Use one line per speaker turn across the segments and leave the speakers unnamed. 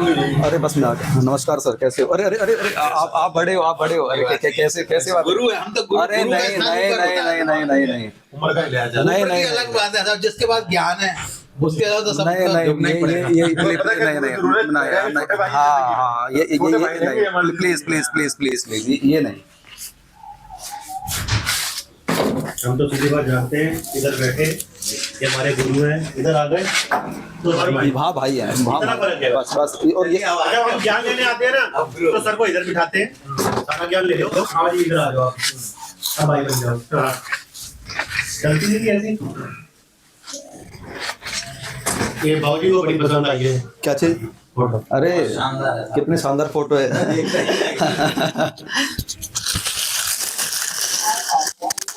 अरे बस मैं आ गया। नमस्कार सर, कैसे हो? अरे अरे अरे अरे आप बड़े हो, आप बड़े हो। अरे कैसे कैसे बात?
गुरु है हम तो गुरु।
अरे नहीं नहीं नहीं नहीं नहीं नहीं नहीं
उम्र का लिहाज है।
नहीं,
उम्र की
नहीं,
अलग बात है साहब, जिसके पास ज्ञान है उसके अलावा तो सब
नहीं नहीं
झुकना ही पड़ेगा।
ये नहीं नहीं हाँ हाँ ये नहीं, please please please please please ये नहीं।
हम तो सीधी बात जानते हैं, इधर बैठे ये हमारे गुरु हैं, इधर आ गए तो
हाँ भाई है,
इतना फर्क है।
बस बस। और ये
जब हम ज्ञान लेने आते हैं ना तो सर को इधर बिठाते हैं, सारा ज्ञान ले लो। हाँ जी, इधर आ जाओ आप, अब भाई बन जाओ। हाँ चलती थी ऐसी। ये बाबूजी को बड़ी पसंद आई है।
क्या चीज? अरे कितने शानदार फोटो है।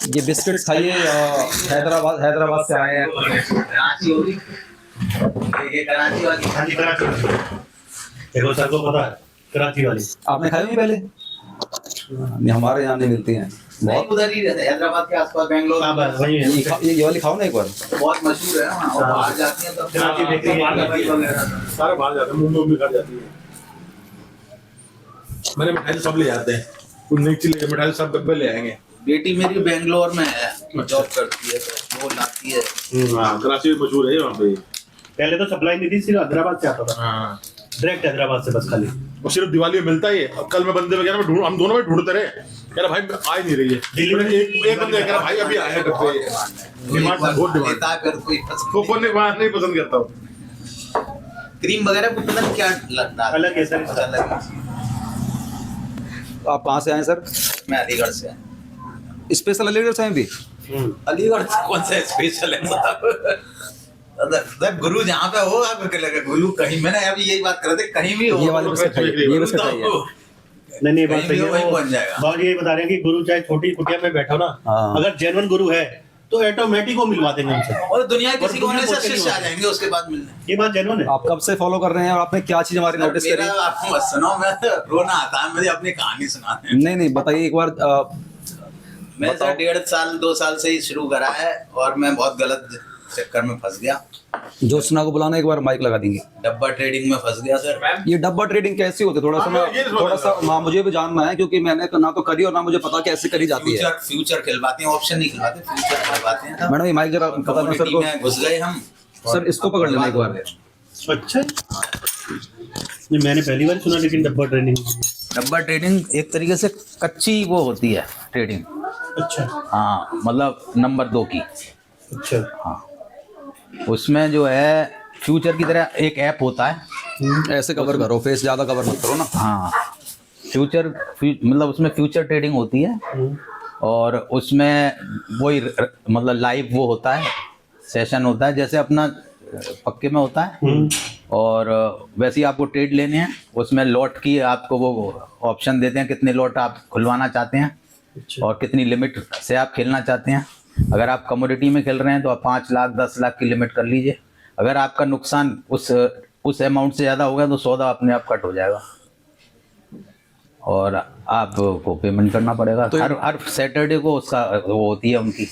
ये बिस्किट खाइए, हैदराबाद से आए हैं।
कराची होगी, ये कराची वाली।
हाँ जी, कराची वाली। देखो सर को पता है, कराची वाली।
आपने खाई हुई पहले? नहीं, हमारे यहाँ नहीं मिलती हैं
नहीं,
बहुत।
उधर ही रहते हैं, हैदराबाद के आसपास, बेंगलोर।
हाँ बस वही है।
ये वाली खाओ ना एक बार।
बहुत मशहूर है वहाँ, और बाहर जाती है तो
कराची बेकरी है।
सारे बाहर जाते हैं, मुंबई में घर जाती है। मैंने मिठाई तो सब ले जाते हैं, कुछ नई चीज लेके मिठाई सब डब्बे ले आएंगे।
बेटी मेरी बेंगलोर में है, जॉब करती है, तो वो लाती है।
हाँ, कराची में मशहूर है वहाँ पे।
पहले तो सप्लाई नहीं थी, सिर्फ हैदराबाद से आता था।
हाँ,
डायरेक्ट हैदराबाद से बस खाली।
और सिर्फ दिवाली में मिलता ही है। अब कल मैं बंदे में कह रहा, हम दोनों में ढूंढते रहे, कह रहा भाई आ ही नहीं रही है।
दिल्ली में
एक बंदे कह रहा भाई अभी आया डब्बे। डिमांड बहुत डिमांड।
लेता है, फिर कोई
वो कौन नहीं पसंद करता हूँ।
क्रीम वगैरह को पता नहीं क्या लगता है।
अलग है सर इसका।
अलग है।
आप कहाँ से आए सर?
मैं अलीगढ़ से।
स्पेशल अलीगढ़ से हैं भी?
अलीगढ़ से कौन सा स्पेशल है साहब? गुरु जहाँ पे हो आप लगे गुरु कहीं, मैंने अभी यही बात कर रहे थे, कहीं भी हो
ये वाली बिस्किट खाइए, ये बिस्किट खाइए।
नहीं बात
कहीं
सही
भी
है।
वही पहुंच जाएगा।
बाबू ये बता रहे हैं कि गुरु चाहे छोटी कुटिया में बैठा हो ना,
हाँ।
अगर जेन्युइन गुरु है तो ऑटोमेटिक वो मिलवा देंगे हमसे।
और दुनिया के
और
किसी
दुनिया
कोने से
बोलते
शिष्य
नहीं
आ जाएंगे उसके बाद मिलने।
ये बात जेन्युइन है।
आप कब से फॉलो कर रहे हैं और आपने क्या चीज हमारी नोटिस
मेरा
करी?
आपको मत सुनाओ, मैं रोना आता है मुझे अपनी कहानी सुनाने।
नहीं नहीं बताइए एक बार।
मैं सर 1.5 साल 2 साल से ही शुरू करा है और मैं बहुत गलत चक्कर में फंस गया।
ज्योत्सना को बुलाना, एक बार माइक लगा देंगे।
डब्बा ट्रेडिंग में फंस गया सर।
ये डब्बा ट्रेडिंग कैसी होती है? थोड़ा सा हाँ, मुझे भी जानना है, क्योंकि मैंने तो ना तो करी और ना मुझे पता कैसे करी जाती है।
फ्यूचर खिलवाते हैं, ऑप्शन नहीं खिलवाते, फ्यूचर खिलवाते हैं।
मैडम ये माइक जरा पता नहीं सर
कम्युनिटी
को।
में घुस गए हम।
सर इसको पकड़ लेना एक बार।
अच्छा, नहीं मैंने पहली बार सुना, लेकिन डब्बा ट्रेनिंग।
डब्बा ट्रेडिंग एक तरीके से कच्ची वो होती है ट्रेडिंग।
अच्छा
हाँ, मतलब नंबर 2 की।
अच्छा।
हाँ, उसमें जो है फ्यूचर की तरह एक ऐप होता है।
ऐसे कवर करो, फेस ज्यादा कवर मत करो ना।
हाँ, मतलब उसमें फ्यूचर ट्रेडिंग होती है और उसमें वही मतलब लाइव वो होता है, सेशन होता है जैसे अपना पक्के में होता है। और वैसे ही आपको ट्रेड लेने हैं, उसमें लॉट की आपको वो ऑप्शन देते हैं, कितने लॉट आप खुलवाना चाहते हैं और कितनी लिमिट से आप खेलना चाहते हैं। अगर आप कमोडिटी में खेल रहे हैं तो आप 5 लाख 10 लाख की लिमिट कर लीजिए। अगर आपका नुकसान उस अमाउंट से ज़्यादा होगा तो सौदा अपने आप कट हो जाएगा और आपको पेमेंट करना पड़ेगा।
तो
हर सैटरडे को उसका वो होती है उनकी,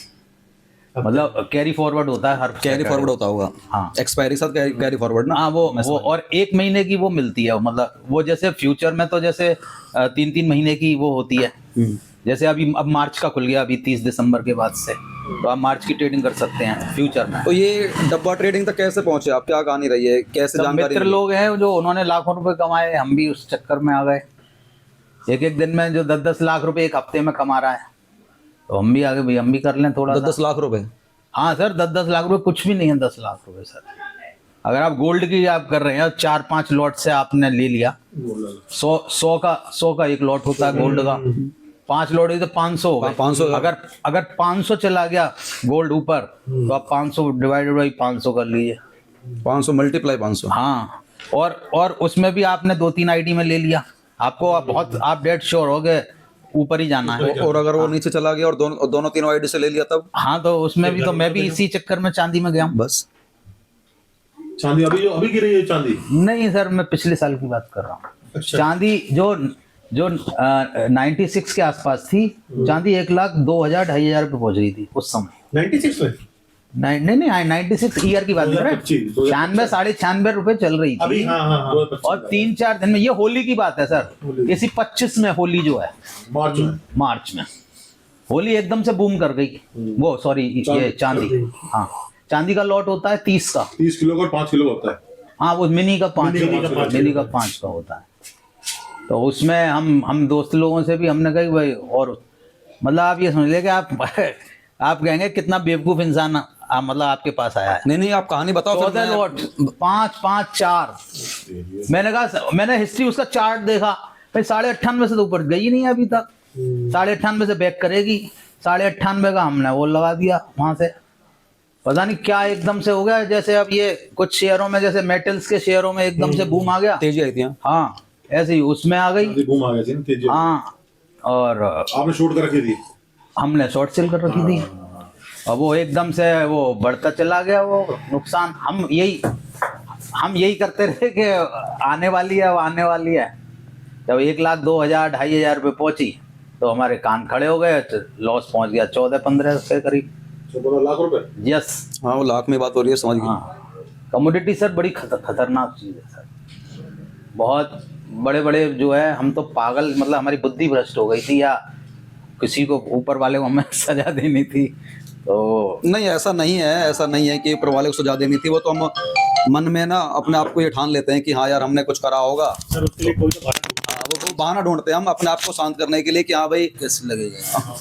मतलब कैरी फॉरवर्ड होता है। हर
कैरी फॉरवर्ड होता होगा।
हाँ,
एक्सपायरी साथ कैरी फॉरवर्ड ना।
हाँ वो और 1 महीने की वो मिलती है। मतलब वो जैसे फ्यूचर में तो जैसे 3-3 महीने की वो होती है। जैसे अभी अब मार्च का खुल गया, अभी 30 दिसंबर के बाद से तो आप मार्च की ट्रेडिंग कर सकते हैं फ्यूचर में।
तो ये डब्बा ट्रेडिंग तक कैसे पहुंचे आप? क्या कहानी रही है, कैसे
सब
जानकारी
मित्र
मिली?
लोग हैं जो उन्होंने लाखों रुपए कमाए, हम भी उस चक्कर में आ गए। एक दिन में जो 10-10 लाख रुपए एक हफ्ते में कमा रहा है, तो हम भी आगे भाई हम भी कर लें थोड़ा।
10 लाख रुपए?
हाँ सर, 10-10 लाख रुपए कुछ भी नहीं है। 10 लाख रुपए सर, अगर आप गोल्ड की आप कर रहे हैं 4-5 लॉट से आपने ले लिया, 100 का एक लॉट होता है गोल्ड का। 5 लॉट है तो 500 हो गए।
500
अगर 500 चला गया गोल्ड ऊपर तो आप 500 डिवाइडेड बाई 500 कर लीजिए।
500 मल्टीप्लाई 500।
हाँ, और उसमें भी आपने 2-3 आईडी में ले लिया, आपको आप डेड श्योर हो गए ऊपर ही जाना है।
और अगर वो नीचे चला गया और दोनों तीनों आईडी से ले लिया तब?
हाँ, तो उसमें भी तो मैं भी इसी चक्कर में चांदी में गया हूँ।
बस।
चांदी अभी गिरी है चांदी?
नहीं सर, मैं पिछले साल की बात कर रहा हूँ।
अच्छा।
चांदी जो 96 के आसपास थी, चांदी 1,02,000 ढाई हजार पे पहुंच रही थी उस समय।
96 में
नहीं नहीं नहीं 96 ईयर की बात कर रहे हैं।
2025,
96 96 रुपए चल रही
अभी
थी।
हाँ हाँ हाँ
और 3-4 दिन में, ये होली की बात है सर,
होली।
इसी 25 में होली जो है,
मार्च में
मार्च में होली एकदम से बूम कर गई। वो सॉरी ये चांदी, हाँ चांदी का लॉट होता है 30 का,
30 किलो का और 5 किलो का होता है।
हाँ वो मिनी का 5
मिनी का 5
मिनी का 5 का होता है। तो उसमें हम दोस्त लोगों से भी हमने कहा भाई, और मतलब आप ये समझ ले कि आप कहेंगे कितना बेवकूफ इंसान मतलब आपके पास आया है।
नहीं नहीं, आप कहानी बताओ।
14 लॉट 5 5 4। मैंने कहा, मैंने हिस्ट्री उसका चार्ट देखा भाई, 98.5 से तो ऊपर गई नहीं अभी तक, 98.5 से बैक करेगी, 98.5 का हमने वो लगा दिया वहां से। पता नहीं क्या एकदम से हो गया, जैसे अब ये कुछ शेयरों में, जैसे मेटल्स के शेयरों में एकदम से बूम आ गया,
तेजी आई थी।
हाँ ऐसे ही उसमें आ गई।
घूम आ गया थी ना तेजी।
हाँ और
आपने शूट कर रखी थी।
हमने शॉर्ट सेल कर रखी थी, और वो एकदम से वो बढ़ता चला गया वो नुकसान। हम यही करते रहे कि आने वाली है, वो आने वाली है। जब 1,02,000 2,500 रुपये पहुंची तो हमारे कान खड़े हो गए, तो लॉस पहुंच गया 14-15 के करीब।
14 लाख रुपए।
यस
हाँ वो लाख में बात हो रही है, समझ गई।
हाँ कमोडिटी सर बड़ी खतरनाक चीज़ है सर, बहुत बड़े बड़े जो है, हम तो पागल, मतलब हमारी बुद्धि भ्रष्ट हो गई थी, या किसी को ऊपर वाले को हमें सजा देनी थी। तो
नहीं ऐसा नहीं है, ऐसा नहीं है कि ऊपर वाले को सजा देनी थी। वो तो हम मन में ना अपने आप को ये ठान लेते हैं कि हाँ यार हमने कुछ करा होगा।
सर उसके लिए कोई तो बात
हाँ, वो बहाना ढूंढते हैं हम अपने आप को शांत करने के लिए कि हाँ भाई
कैसे लगेगा।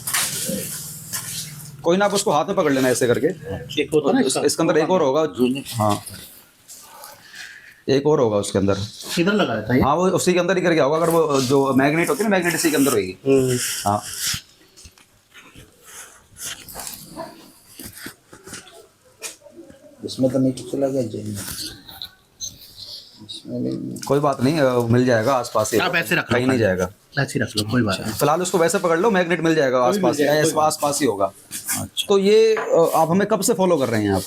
कोई ना, आप उसको हाथ में पकड़ लेना ऐसे करके।
एक होता ना
इसके अंदर एक और होगा। हाँ एक और होगा उसके अंदर।
किधर लगाया था ये?
हाँ वो उसी के अंदर ही करके होगा। अगर वो जो मैग्नेट होती है ना, मैग्नेट इसी के अंदर होगी। हाँ
इसमें तो नहीं चला गया जेल में, इसमें नहीं।
कोई बात नहीं, मिल जाएगा आसपास ही।
आप ऐसे रख लो,
कहीं नहीं जाएगा।
ऐसे रख लो, कोई बात नहीं।
फिलहाल उसको वैसे पकड़ लो, मैग्नेट मिल जाएगा आसपास, आसपास ही होगा।
अच्छा
तो ये आप हमें कब से फॉलो कर रहे हैं आप?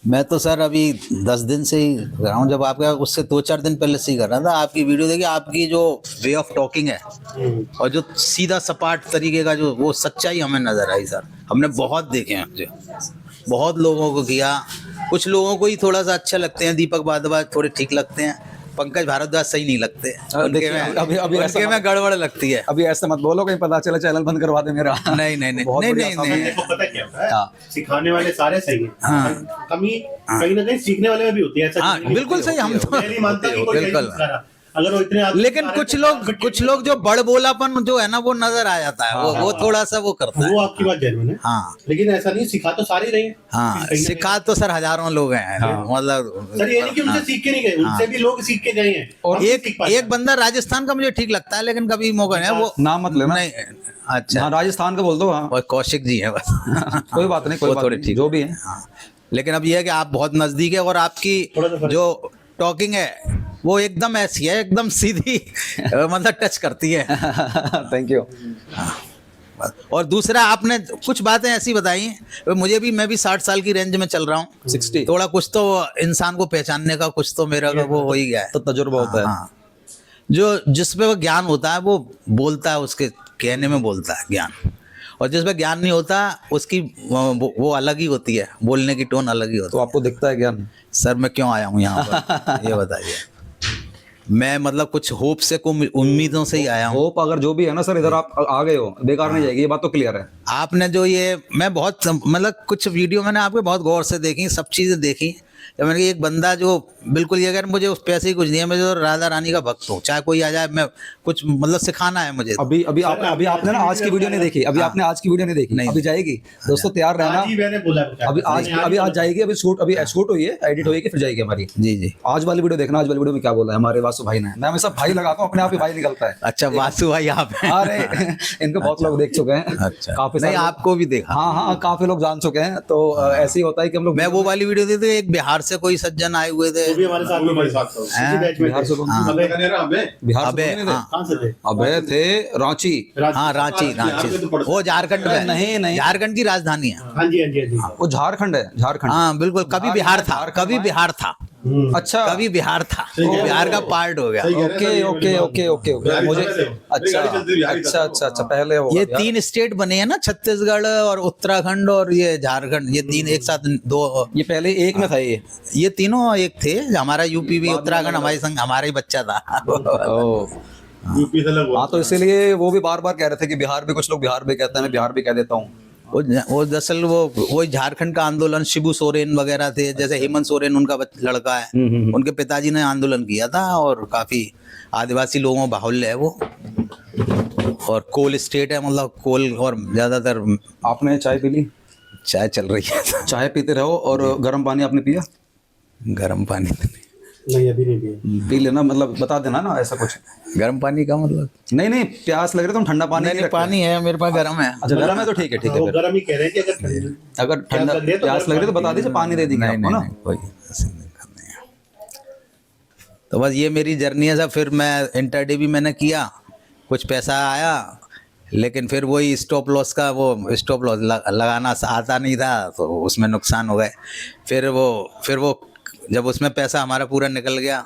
मैं तो सर अभी 10 दिन से ही कर रहा हूँ, जब आपका उससे 2-4 दिन पहले से ही कर रहा था। आपकी वीडियो देखिए, आपकी जो वे ऑफ टॉकिंग है और जो सीधा सपाट तरीके का जो वो सच्चाई हमें नजर आई सर। हमने बहुत देखे हैं, जो बहुत लोगों को किया, कुछ लोगों को ही थोड़ा सा अच्छा लगते हैं, दीपक भारद्वाज थोड़े ठीक लगते हैं, पंकज भारद्वाज सही नहीं लगते, उनके में गड़बड़ लगती है।
अभी ऐसे मत बोलो कहीं पता चले चैनल बंद करवा दे मेरा।
नहीं नहीं नहीं
बहुत
नहीं
बढ़िया
नहीं
साहब।
नहीं
देखो पता क्या होता है,
हाँ।
सिखाने वाले सारे सही हैं,
हाँ।
कमी कहीं ना कहीं सीखने वाले में भी होती है। ऐसा
हाँ
नहीं
बिल्कुल सही, हम तो
मैं नहीं मानता कि कोई सही
बिल्कुल।
नहीं सिखा रहा। अगर वो इतने आदमी
लेकिन
सिखा
कुछ
रहे
लोग
थे,
कुछ लोग जो बड़बोलापन जो है ना वो नजर आ जाता है, वो थोड़ा सा वो करता
वो
है।
आपकी बात जेन्युइन है।
हाँ
लेकिन ऐसा नहीं, सिखा तो सारे ही रहे हैं।
हाँ
कहीं ना
सिखा तो सर हजारों लोग हैं, मतलब
कहीं- सर ये नहीं कि उनसे सीख के नहीं गए, उनसे भी लोग सीख के गए हैं।
और
हम नहीं
एक
सीख पाए।
एक बंदा राजस्थान का मुझे ठीक लगता है, लेकिन कभी मौका नहीं है वो।
नाम मत लेना।
नहीं अच्छा,
हाँ राजस्थान का बोल दो। हाँ
और कौशिक जी है बस।
कोई बात नहीं, कोई
वो
बात
थोड़े
नहीं,
ठीक
जो भी है।
हाँ लेकिन अब ये है कि आप बहुत नजदीक है, और आपकी
थोड़ा सा फर्क।
जो टॉकिंग है वो एकदम ऐसी है, एकदम सीधी मतलब टच करती है।
Thank you.
और दूसरा आपने कुछ बातें ऐसी बताई हैं, मुझे भी, मैं भी 60 साल की रेंज में चल रहा हूँ,
60
थोड़ा कुछ तो इंसान को पहचानने का कुछ तो मेरा का वो हो ही गया है।
तो तजुर्बा होता है।
हाँ जो जिस पे वो ज्ञान होता है वो बोलता है, उसके कहने में बोलता है ज्ञान, और जिस पे ज्ञान नहीं होता उसकी वो अलग ही होती है, बोलने की टोन अलग ही होती
तो आपको दिखता है ज्ञान?
है। सर मैं क्यों आया हूँ यहाँ पर ये बताइए। मैं मतलब कुछ होप से, कुछ उम्मीदों से ही आया हूँ।
होप अगर जो भी है ना सर, इधर आप आ गए हो, बेकार नहीं जाएगी, ये बात तो क्लियर है।
आपने जो ये, मैं बहुत मतलब कुछ वीडियो मैंने आपके बहुत गौर से देखी, सब चीज़ें देखी। जब मैंने एक बंदा जो बिल्कुल ये, अगर मुझे उस पैसे ही कुछ नहीं है, मैं जो राधा रानी का भक्त हूँ, चाहे कोई आ जाए, मैं कुछ मतलब सिखाना है मुझे।
अभी आपने ना आज की वीडियो नहीं देखी, अभी आपने आज की वीडियो नहीं देखी,
नहीं।
अभी जाएगी दोस्तों, तैयार रहना।
आज ही मैंने बोला था।
अभी आज जाएगी, अभी शूट हुई है, एडिट होगी, फिर जाएगी हमारी।
जी जी।
आज वाली वीडियो देखना। आज वाली वीडियो में क्या बोला है हमारे वासु भाई ने। मैं हमेशा भाई लगाता हूँ, अपने आप ही भाई निकलता है।
अच्छा वासु भाई आप हैं?
अरे इनको बहुत लोग देख चुके हैं।
अच्छा
काफी
नहीं,
सारे
आपको भी देखा।
हाँ काफी लोग जान चुके हैं। तो ऐसे ही होता है कि हम लोग,
मैं वो वाली वीडियो देखी, एक बिहार से कोई सज्जन आए हुए थे,
वो भी हमारे साथ में
हमारे साथ था।
इसी बैच में
बिहार से कौन?
हाँ।
अबे
बिहार
अबे
से कौन नहीं थे?
हाँ
कहाँ से थे?
अबे थे रांची।
हाँ रांची, वो झारखंड में,
नहीं।
झारखंड की राजधानी है।
हाँ जी हाँ जी हाँ जी।
वो झारखंड है, झारखंड।
हाँ बिल्कुल, कभी बिहार था, कभी बिहार था।
अच्छा
कभी बिहार था, वो बिहार का पार्ट हो गया।
सही कह रहे हैं
ओके
सर, ये
okay okay okay okay
Bihari
मुझे
था पहले।
अच्छा
गाड़ी चलती थी बिहारी था।
अच्छा अच्छा अच्छा पहले होगा
ये
बिहार।
3 स्टेट बने हैं ना, छत्तीसगढ़ और उत्तराखंड और ये झारखंड, ये 3 एक साथ 2,
ये पहले एक में था
ये तीनों एक थे। हमारा यूपी भी,
बाद में
उत्तराखंड
अलग
हमारे संग, हमारा ही बच्चा था।
ओ
यूपी से अलग हुआ
हाँ तो इसीलिए वो भी बार बार कह रहे थे कि बिहार भी, कुछ लोग बिहार भी कहते हैं, मैं बिहार भी कह देता हूँ।
वो दरअसल वो झारखंड का आंदोलन, शिबू सोरेन वगैरह थे, जैसे हेमंत सोरेन उनका लड़का है, उनके पिताजी ने आंदोलन किया था, और काफी आदिवासी लोगों का बाहुल्य है वो, और कोल स्टेट है, मतलब कोल, और ज्यादातर
आपने चाय पी ली?
चाय चल रही है।
चाय पीते रहो, और गर्म पानी आपने पिया?
गर्म पानी तो नहीं।
नहीं अभी नहीं पिया।
पी लेना, मतलब बता देना ना ऐसा कुछ।
गर्म पानी का मतलब
नहीं नहीं प्यास लग रही है, तुम ठंडा पानी
नहीं,
नहीं
नहीं
रखते?
पानी है मेरे पास, गर्म है।
अच्छा गर्म है तो ठीक है ठीक
हाँ,
है
वो
फिर।
गर्म ही कह रहे हैं कि
अगर ठंडा
लग रही है तो
प्यास
गर्म
लग रही है तो
पानी
बता दीजिए, पानी दे देंगे
नहीं
आपको
नहीं
ना।
नहीं, कोई ऐसे नहीं करने हैं। तो बस ये मेरी जर्नी है सब। फिर मैं इंटर डी भी मैंने किया, कुछ पैसा आया, लेकिन फिर वही स्टॉप लॉस का, वो स्टॉप लॉस लगाना आता नहीं था, तो उसमें नुकसान हो गए। फिर वो जब उसमें पैसा हमारा पूरा निकल गया,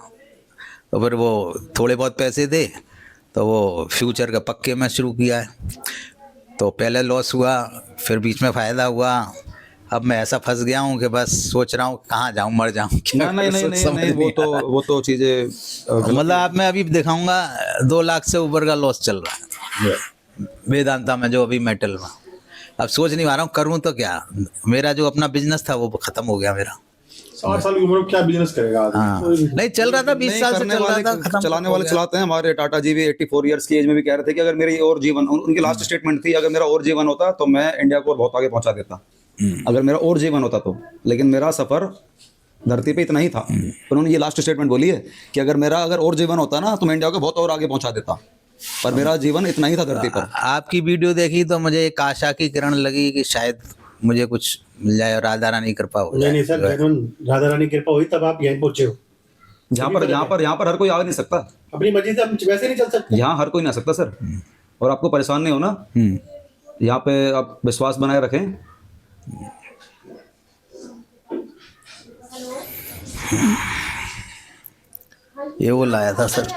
तो फिर वो थोड़े बहुत पैसे थे, तो वो फ्यूचर का पक्के में शुरू किया है। तो पहले लॉस हुआ, फिर बीच में फ़ायदा हुआ। अब मैं ऐसा फंस गया हूँ कि बस सोच रहा हूँ कहाँ जाऊँ, मर जाऊँ।
नहीं नहीं नहीं नहीं नहीं वो तो चीजें
मतलब आप, मैं अभी दिखाऊंगा 2 लाख से ऊपर का लॉस चल रहा है वेदांता में, जो अभी मेटल में। अब सोच नहीं पा रहा हूँ करूँ तो क्या। मेरा जो अपना बिजनेस था वो ख़त्म हो गया मेरा।
60 साल की उम्र में क्या बिजनेस करेगा आदमी?
हाँ, नहीं चल रहा था, 20
नहीं,
साल से
करने
चल रहा
वाले
था, खत्म
चलाने
हो
वाले
गया।
चलाते हैं। हमारे टाटा जी भी 84 इयर्स की एज में भी कह रहे थे कि अगर मेरी और जीवन, उनकी लास्ट स्टेटमेंट थी, अगर मेरा और जीवन होता तो मैं इंडिया को बहुत आगे पहुंचा देता, अगर मेरा और जीवन होता तो। लेकिन मेरा सफर धरती पे इतना ही था। पर उन्होंने ये लास्ट स्टेटमेंट बोली है कि अगर और जीवन होता ना तो मैं इंडिया को बहुत और आगे पहुंचा देता, पर मेरा जीवन इतना ही था धरती पर।
आपकी वीडियो देखी तो मुझे एक आशा की किरण लगी कि शायद मुझे कुछ मिल जाए और राधा रानी कृपा हो
नहीं नहीं
जाए।
सर, जेनुइन राधा रानी कृपा हुई तब आप यहीं पहुंचे हो।
यहाँ पर हर कोई आ नहीं सकता,
अपनी मर्जी से हम वैसे नहीं चल सकते।
यहाँ हर कोई नहीं आ सकता सर। और आपको परेशान नहीं होना, यहाँ पे आप विश्वास बनाए रखें।
ये वो लाया था सर।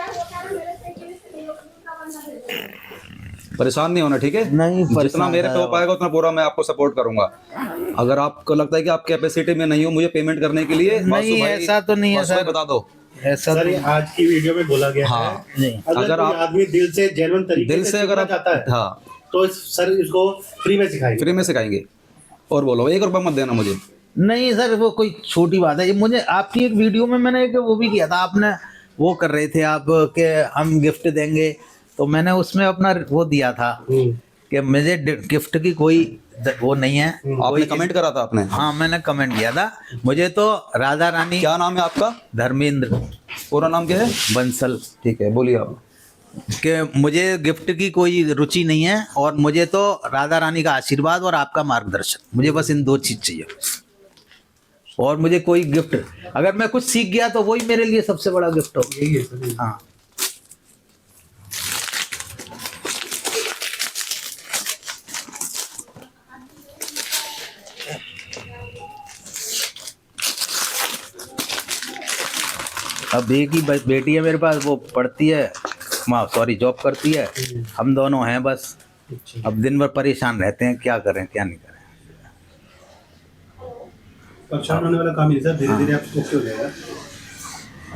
परेशान नहीं होना, ठीक है?
नहीं,
जितना
परेशान
मेरे पे हो पाएगा उतना पूरा मैं आपको सपोर्ट करूंगा। अगर आपको लगता है कि आप कैपेसिटी में नहीं हो मुझे पेमेंट करने के लिए,
नहीं,
वासु भाई-
ऐसा तो नहीं है
वासु भाई
सर।
बता दो।
ऐसा
सर
तो
ये आज की वीडियो में बोला गया
हाँ,
है,
नहीं।
अगर
अगर
कोई
आप-
आदमी दिल से जेन्युइन तरीके
दिल से अगर
सीखना
आप
चाहता है
हाँ
तो सर इसको फ्री में सिखाएंगे।
फ्री में सिखाएंगे। और बोलो, 1 रुपया मत देना मुझे।
नहीं सर, वो कोई छोटी बात है। ये मुझे आपकी एक वीडियो में मैंने एक वो भी किया था, आपने वो कर रहे थे आप कि हम गिफ्ट देंगे, तो मैंने उसमें अपना वो दिया था कि मुझे गिफ्ट की कोई वो नहीं है।
आपने कमेंट करा था आपने?
हाँ, मैंने कमेंट किया था। मुझे तो राधा रानी।
क्या नाम है आपका?
धर्मेंद्र।
पूरा नाम क्या है?
बंसल।
ठीक है, बोलिए आप।
कि मुझे गिफ्ट की कोई रुचि नहीं है, और मुझे तो राधा रानी का आशीर्वाद और आपका मार्गदर्शन, मुझे बस इन 2 चीज चाहिए। और मुझे कोई गिफ्ट, अगर मैं कुछ सीख गया तो वही मेरे लिए सबसे बड़ा गिफ्ट हो।
यही है सर।
हाँ, अब एक ही बेटी है मेरे पास, वो पढ़ती है, जॉब करती है। हम दोनों हैं बस। अब दिन भर परेशान रहते हैं, क्या करें क्या नहीं करें।
परेशान होने वाला काम नहीं सर, धीरे धीरे आप ओके हो जाएगा।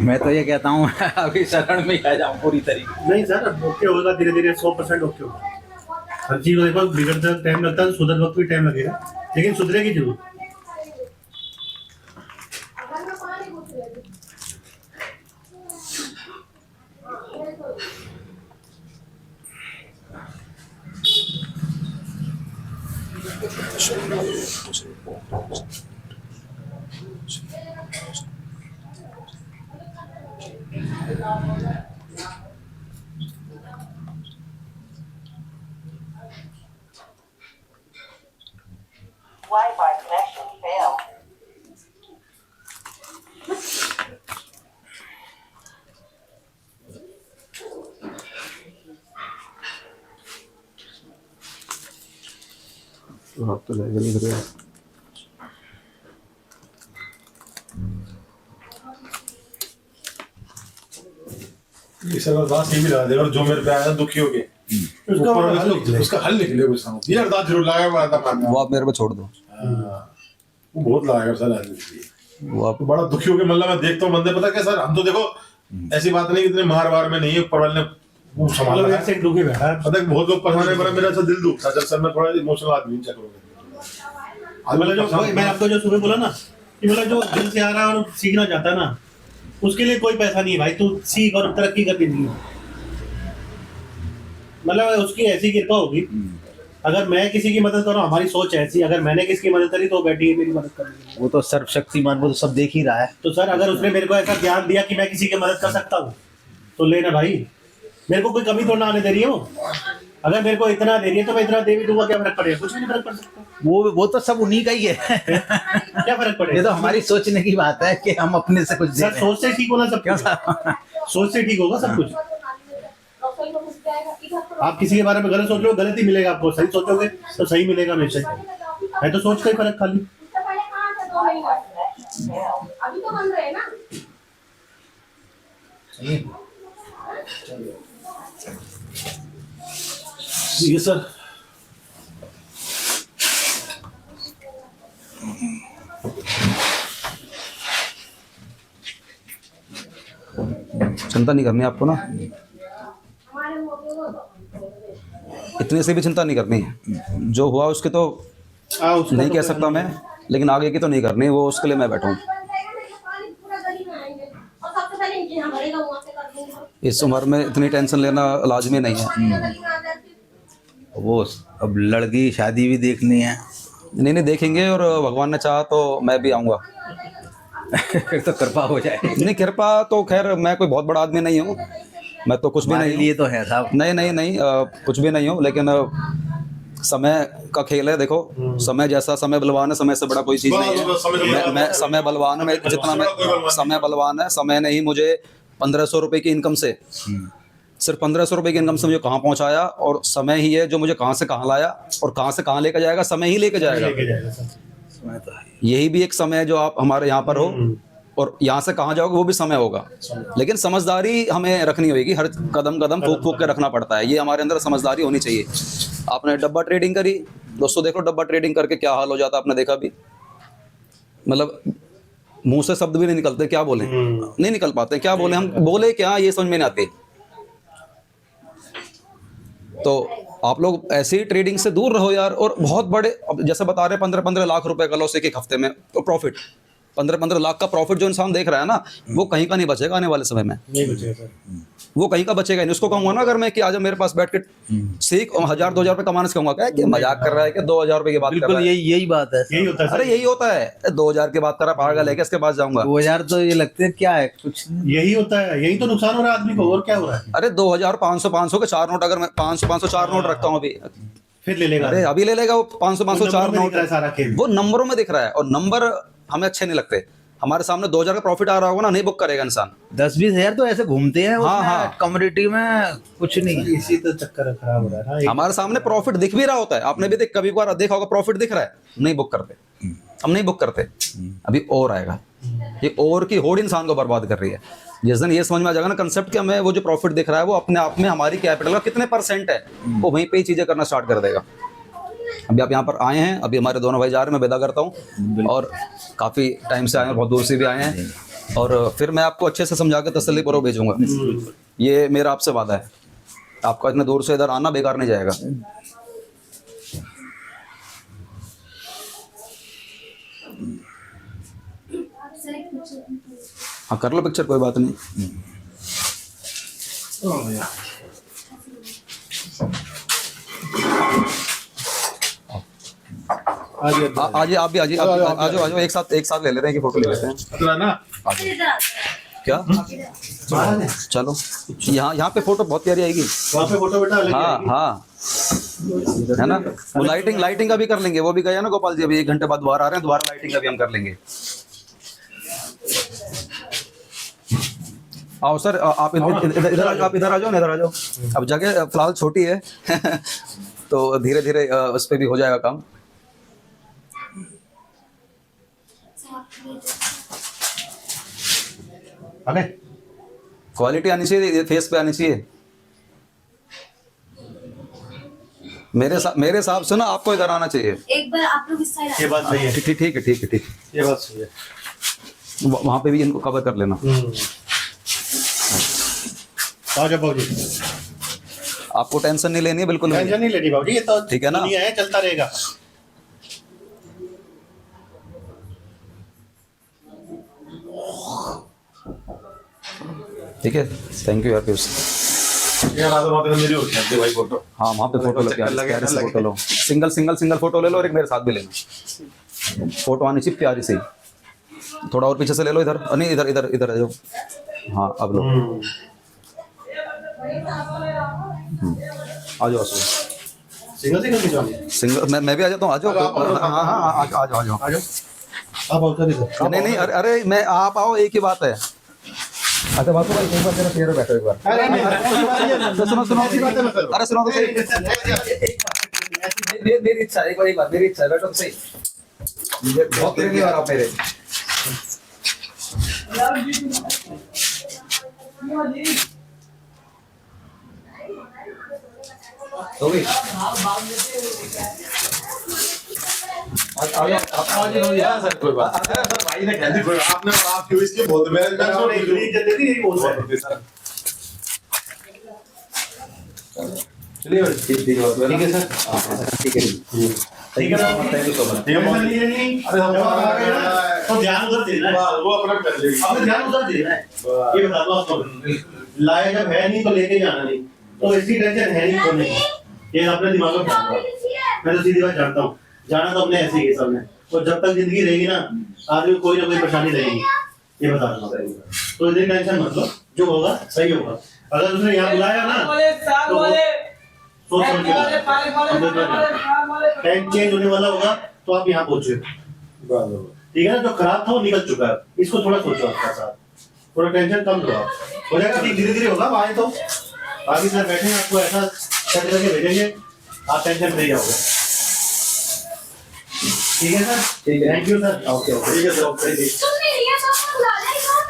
मैं तो ये कहता हूँ अभी शरण में आ जाऊँ पूरी तरीके।
नहीं सर, ओके होगा धीरे धीरे, 100% ओके होगा। हर चीज को देखो, बिगड़ते टाइम लगता है, सुधर वक्त भी टाइम लगेगा, लेकिन सुधरेगी जरूर।
Wi-Fi connection failed.
आप तो लेकर
सर अरदास ये भी लगा दे, और जो मेरे पे आया ना दुखी हो के
उसका
ऊपर वाले
हल
तो
निकले।
उसका हल निकले कुछ ना, ये अरदास जरूर लगाया हुआ था मारना।
वो आप मेरे पे छोड़ दो,
वो बहुत लगाया सर आदमी।
वो आप
तो बड़ा दुखी हो के, मतलब मैं देखता हूँ बंदे, पता क्या सर, हम तो देखो ऐसी बात नहीं इतने मार वार में नहीं है, ऊपर वाले ने वो संभाला
मतलब
है।
ऐसे दुखी बैठा है।
पता है बहुत लोग परेशान है, मेरा ऐसा दिल दुखता है सर, मैं थोड़ा इमोशनल आदमी हूँ, चलो
मतलब जो मैं आपको जो सुबह बोला ना कि मतलब जो दिल से आ रहा है और सीखना चाहता है ना, उसके लिए कोई पैसा नहीं है भाई, तू सीख और तरक्की कर जिंदगी में। मतलब उसकी ऐसी कृपा होगी, अगर मैं किसी की मदद करूँ, हमारी सोच ऐसी, अगर मैंने किसी की मदद करी तो वो बैठी है मेरी मदद करने।
वो तो सर्वशक्तिमान, वो तो सब देख ही रहा है।
तो सर अगर उसने मेरे को ऐसा ज्ञान दिया कि मैं किसी की मदद कर सकता हूँ तो लेना भाई, मेरे को कोई कमी तो ना आने दे रही है वो। अगर मेरे को इतना दे रही है तो मैं इतना दे भी दूंगा, क्या फर्क पड़ेगा? कुछ भी नहीं फर्क पड़ सकता।
वो तो सब उन्हीं का ही है।
क्या फर्क पड़ेगा?
ये तो हमारी सोचने की बात है कि हम अपने से कुछ दे
सर
रहे हैं।
सोच से ठीक होना सब
क्यों
कुछ।
साहब?
सोच से ठीक होगा सब कुछ। आप किसी के बारे में गलत सोच रहे हो, गलत ही मिलेगा आपको। सही सोचोगे तो सही मिलेगा हमेशा। है तो सोच का ही फर्क खाली।
अभी तो बन रहे हैं ना।
ये सर
चिंता नहीं करनी आपको ना, इतने से भी चिंता नहीं करनी है। जो हुआ उसके तो नहीं कह सकता मैं, लेकिन आगे की तो नहीं करनी, वो उसके लिए मैं बैठा हूँ। इस उम्र में इतनी टेंशन लेना लाजमी नहीं है।
वो अब लड़की शादी भी देखनी है।
नहीं नहीं देखेंगे, और भगवान ने चाहा तो मैं भी आऊँगा।
फिर तो कृपा हो जाए।
नहीं कृपा तो खैर, मैं कोई बहुत बड़ा आदमी नहीं हूँ, मैं तो कुछ भी
हमारे
नहीं
लिए
हूँ।
तो है साहब।
नहीं नहीं नहीं कुछ भी नहीं हूँ, लेकिन समय का खेल है। देखो समय जैसा, समय बलवान है, समय से बड़ा कोई चीज़ नहीं है। मैं समय बलवान है, मैं जितना मैं समय बलवान है। समय ने ही मुझे 1500 रुपये की इनकम से, सिर्फ 1500 रुपये की इनकम से मुझे कहाँ पहुँचाया, और समय ही है जो मुझे कहाँ से कहाँ लाया, और कहाँ से कहाँ लेकर जाएगा, समय ही लेकर जाएगा।
लेके जाएगा सर।
समय तो है।
यही भी एक समय है जो आप हमारे यहाँ पर हो, और यहाँ से कहाँ जाओगे वो भी समय होगा। लेकिन समझदारी हमें रखनी होगी, हर कदम कदम फूक फूक के रखना पड़ता है। ये हमारे अंदर समझदारी होनी चाहिए। आपने डब्बा ट्रेडिंग करी दोस्तों, देखो डब्बा ट्रेडिंग करके क्या हाल हो जाता है, आपने देखा भी। मतलब मुंह से शब्द भी नहीं निकलते, क्या बोले, नहीं निकल पाते, क्या बोले, हम बोले क्या ये समझ में नहीं आती। तो आप लोग ऐसे ही ट्रेडिंग से दूर रहो यार। और बहुत बड़े, अब जैसे बता रहे 15-15 लाख रुपए का लॉस एक हफ्ते में, तो प्रॉफिट 15-15 लाख का प्रॉफिट जो इंसान देख रहा है ना, वो कहीं का नहीं बचेगा आने वाले समय में।
नहीं बचेगा सर।
वो कहीं का बचेगा नहीं। उसको कहूंगा ना अगर मैं कि आज मेरे पास बैठ के सीख, 1000-2000 रुपये कमाने से कहूंगा क्या कि मजाक कर रहा है, कि 2000 रुपये की बात कर
बिल्कुल
रहा है।
यही बात है।
यही होता है
अरे
सर।
यही होता है, 2000 की बात कर रहा, पागल है क्या, इसके पास जाऊंगा।
2000 तो ये लगते हैं क्या है, कुछ नहीं।
यही होता है, यही तो नुकसान हो रहा है आदमी को, और क्या हो रहा है?
अरे 2000, 500 के 4 नोट, अगर मैं 500 4 नोट रखता हूँ अभी,
फिर ले लेगा।
अरे अभी ले लेगा वो 500 4
नंबरों में
नोट।
दिख रहा है सारा खेल।
वो नंबरों में दिख रहा है, और नंबर हमें अच्छे नहीं लगते। हमारे सामने 2000 का प्रॉफिट आ रहा होगा ना, नहीं बुक करेगा इंसान।
10-20 हजार तो ऐसे घूमते हैं।
हाँ, हाँ।
कम्युनिटी में कुछ नहीं।
इसी तो चक्कर खराब हो रहा है ना।
हमारे सामने प्रॉफिट दिख भी रहा होता है, आपने भी कभी बार देखा होगा, प्रॉफिट दिख रहा है, नहीं बुक करते, हम नहीं बुक करते। अभी और आएगा, ये और की होड़ इंसान को बर्बाद कर रही है। जिस दिन ये समझ में आ जाएगा ना कंसेप्ट कि हमें वो जो प्रॉफिट दिख रहा है वो अपने आप में हमारी कैपिटल का कितने % है, वो वहीं पे ही चीजें करना स्टार्ट कर देगा। अभी आप यहाँ पर आए हैं, अभी हमारे दोनों भाई जा रहे हैं, मैं विदा करता हूँ। और काफ़ी टाइम से आए हैं, बहुत दूर से भी आए हैं, और फिर मैं आपको अच्छे से समझा के तसल्ली पूर्वक भेजूंगा। ये मेरा आपसे वादा है, आपका इतने दूर से इधर आना बेकार नहीं जाएगा। हाँ कर लो पिक्चर, कोई बात नहीं। आजिए, आप भी आजिए, आ जाओ, एक साथ ले लेते हैं कि फोटो ले लेते हैं।
अतरा ना
क्या चलो, यहाँ पे फोटो बहुत प्यारी आएगी।
वहाँ पे फोटो बेटा अलग
हाँ
आएगी।
हाँ, है ना। वो लाइटिंग का भी कर लेंगे, वो भी गया ना गोपाल जी, अभी 1 घंटे बाद दोबारा आ रहे हैं, दोबारा लाइटिंग का भी हम कर लेंगे। आओ सर, आप इधर आ जाओ ना, इधर आ जाओ। अब जगह फिलहाल छोटी है तो धीरे धीरे उस पर भी हो जाएगा काम।
अबे
क्वालिटी आनी चाहिए, फेस पे आनी चाहिए। मेरे हिसाब से ना आपको इधर आना चाहिए।
एक बार आप लोग इस साइड
ये बात सही है,
ठीक ठीक है, ठीक है, ठीक है।
ये बात सही है।
वहां पे भी इनको कवर कर लेना।
आ जाओ बाबूजी,
आपको टेंशन नहीं लेनी है बिल्कुल भी।
टेंशन नहीं लेनी बाबूजी, ये तो
ठीक है ना?
दुनिया है, चलता रहेगा।
ठीक है, थैंक यू यार पीयूष।
यार आधा बात मेरी होती है भाई फोटो।
हाँ वहाँ पे फोटो लो, प्यारे से फोटो लो, सिंगल फोटो ले लो और एक मेरे साथ भी लेना। फोटो आनी चाहिए प्यारी सी। थोड़ा और पीछे से ले लो, इधर नहीं, इधर इधर इधर आ जाओ। हाँ अब लो, आ जाओ
सिंगल सिंगल खिंचवानी,
सिंगल। मैं भी आ जाता हूँ, आ जाओ। हाँ हाँ आ जाओ आ जाओ आ जाओ।
आ जाओ। आप आओ इधर।
नहीं नहीं, अरे मैं आप आओ, एक ही बात है। अच्छा बात भाई, एक बार तेरा चेहरा बैठो एक बार। सुनो सुनो, अरे सुनो तो सही। मेरी इच्छा, एक बार मेरी इच्छा है, बैठो तो सही। बहुत देर नहीं आ रहा आप मेरे। तो भी
सर कोई बात नहीं सर, भाई ने कह दी कोई, आपने आप क्यों इसके बोलते, मैं
नहीं बोल रहे।
चलिए
ठीक है सर,
ठीक है,
ठीक है ना,
थैंक यू सो मच।
अरे हम आ गए ना, तो ध्यान उधर देना है,
वो अपना कर लेगी।
अब ध्यान उधर देना है। ये बता दो आपको, लाया जब है नहीं तो लेके जाना नहीं, तो इसकी टेंशन है नहीं खोने की, ये अपने दिमाग में डाल दो। मैं तो सीधी बात जानता हूँ, जाना तो अपने ऐसे ही सब में, और जब तक जिंदगी रहेगी ना, आदमी को कोई ना कोई परेशानी रहेगी, ये बता दो। तो इतनी टेंशन मत लो, जो होगा सही होगा। अगर उसने यहाँ बुलाया ना तो सोच समझ के टाइम चेंज होने वाला होगा, तो आप यहाँ पहुंचे, ठीक है ना। जो खराब था वो निकल चुका है, इसको थोड़ा सोचो आपका साथ, थोड़ा टेंशन कम लो, हो जाएगा ठीक, धीरे धीरे होगा। आए तो बाकी सर बैठे हैं, आपको ऐसा सेट करके भेजेंगे, आप टेंशन नहीं जाओगे। ठीक है sir, thank you sir. Okay, ठीक है सर, ओके।